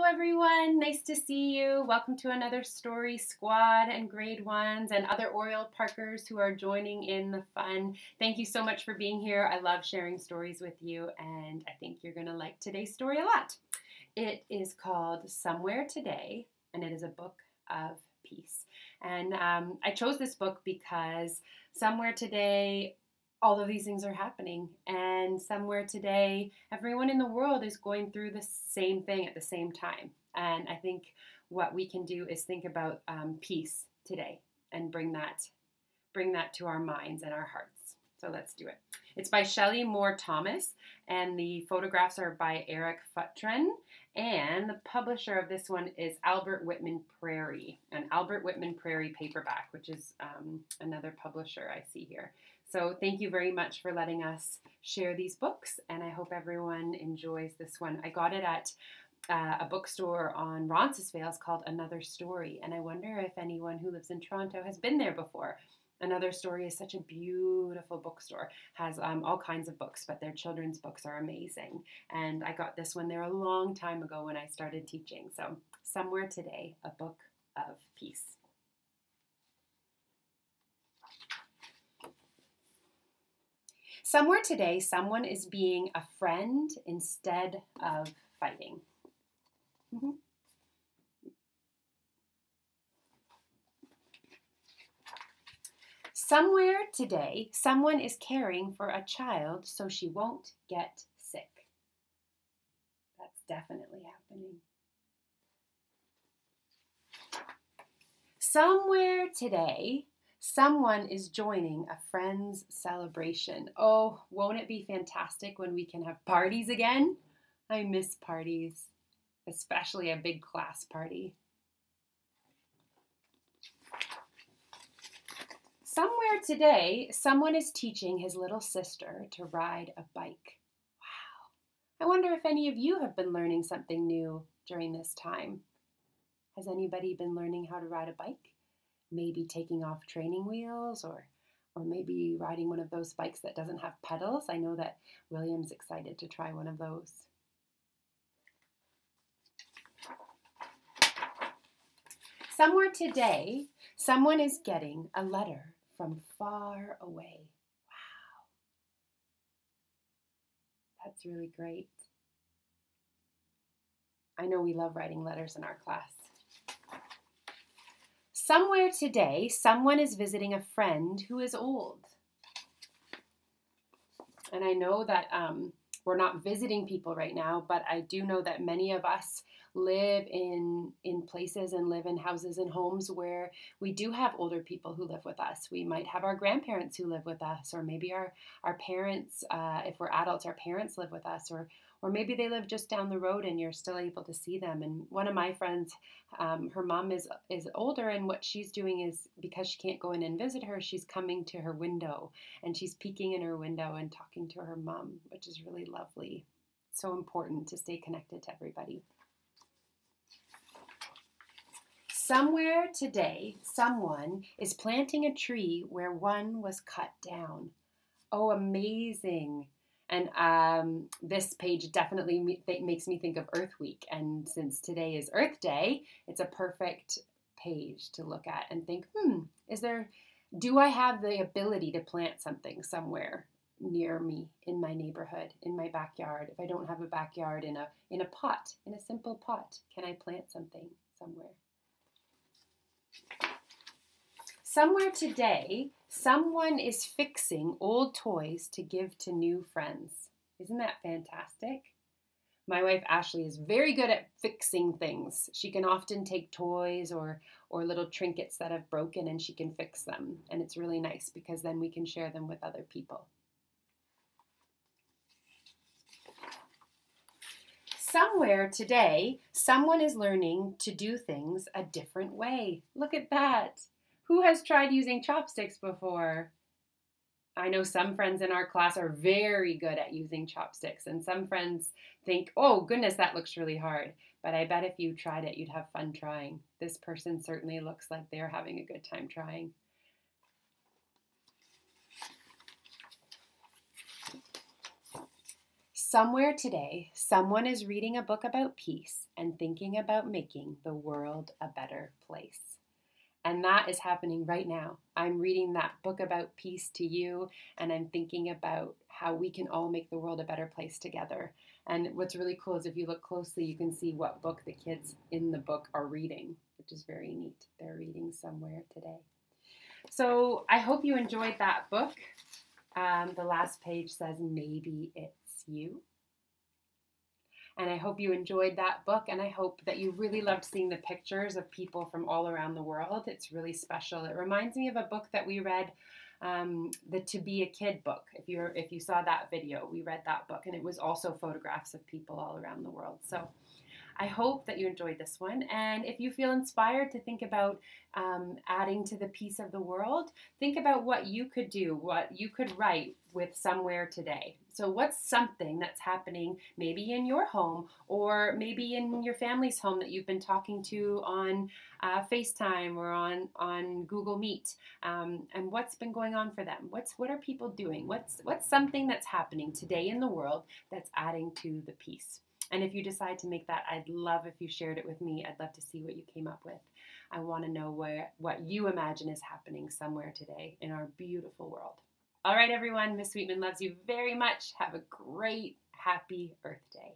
Hello everyone, nice to see you. Welcome to another Story Squad and Grade 1s and other Oriole Parkers who are joining in the fun. Thank you so much for being here. I love sharing stories with you and I think you're going to like today's story a lot. It is called Somewhere Today and it is a book of peace. And I chose this book because somewhere today all of these things are happening, and somewhere today, everyone in the world is going through the same thing at the same time. And I think what we can do is think about peace today and bring that to our minds and our hearts. So let's do it. It's by Shelley Moore Thomas, and the photographs are by Eric Futren, and the publisher of this one is Albert Whitman Prairie, an Albert Whitman Prairie paperback, which is another publisher I see here. So thank you very much for letting us share these books, and I hope everyone enjoys this one. I got it at a bookstore on Roncesvalles called Another Story, and I wonder if anyone who lives in Toronto has been there before. Another Story is such a beautiful bookstore, has all kinds of books, but their children's books are amazing. And I got this one there a long time ago when I started teaching. So Somewhere Today, a book of peace. Somewhere today, someone is being a friend instead of fighting. Somewhere today, someone is caring for a child so she won't get sick. That's definitely happening. Somewhere today, someone is joining a friend's celebration. Oh, won't it be fantastic when we can have parties again? I miss parties, especially a big class party. Somewhere today, someone is teaching his little sister to ride a bike. Wow. I wonder if any of you have been learning something new during this time. Has anybody been learning how to ride a bike? Maybe taking off training wheels or maybe riding one of those bikes that doesn't have pedals. I know that William's excited to try one of those. Somewhere today, someone is getting a letter from far away. Wow. That's really great. I know we love writing letters in our class. Somewhere today, someone is visiting a friend who is old. And I know that we're not visiting people right now, but I do know that many of us live in places and live in houses and homes where we do have older people who live with us. We might have our grandparents who live with us, or maybe our parents, if we're adults, our parents live with us, or maybe they live just down the road and you're still able to see them. And one of my friends, her mom is older, and what she's doing is, because she can't go in and visit her, she's coming to her window and she's peeking in her window and talking to her mom, which is really lovely. It's so important to stay connected to everybody. Somewhere today, someone is planting a tree where one was cut down. Oh, amazing. And this page definitely makes me think of Earth Week. And since today is Earth Day, it's a perfect page to look at and think, do I have the ability to plant something somewhere near me, in my neighborhood, in my backyard? If I don't have a backyard, in a pot, in a simple pot, can I plant something somewhere? Somewhere today, someone is fixing old toys to give to new friends. Isn't that fantastic? My wife Ashley is very good at fixing things. She can often take toys or little trinkets that have broken and she can fix them. And it's really nice because then we can share them with other people. Somewhere today, someone is learning to do things a different way. Look at that. Who has tried using chopsticks before? I know some friends in our class are very good at using chopsticks, and some friends think, oh goodness, that looks really hard. But I bet if you tried it, you'd have fun trying. This person certainly looks like they're having a good time trying. Somewhere today, someone is reading a book about peace and thinking about making the world a better place. And that is happening right now. I'm reading that book about peace to you, and I'm thinking about how we can all make the world a better place together. And what's really cool is if you look closely, you can see what book the kids in the book are reading, which is very neat. They're reading Somewhere Today. So I hope you enjoyed that book. The last page says, maybe it's you. And I hope you enjoyed that book, and I hope that you really loved seeing the pictures of people from all around the world. It's really special. It reminds me of a book that we read, the To Be a Kid book. If you saw that video, we read that book, and it was also photographs of people all around the world. So I hope that you enjoyed this one. And if you feel inspired to think about adding to the peace of the world, think about what you could do, what you could write with Somewhere Today. So what's something that's happening maybe in your home or maybe in your family's home that you've been talking to on FaceTime or on Google Meet, and what's been going on for them? What are people doing? What's something that's happening today in the world that's adding to the peace? And if you decide to make that, I'd love if you shared it with me. I'd love to see what you came up with. I want to know what you imagine is happening somewhere today in our beautiful world. All right, everyone, Miss Whitman loves you very much. Have a great, happy Earth Day.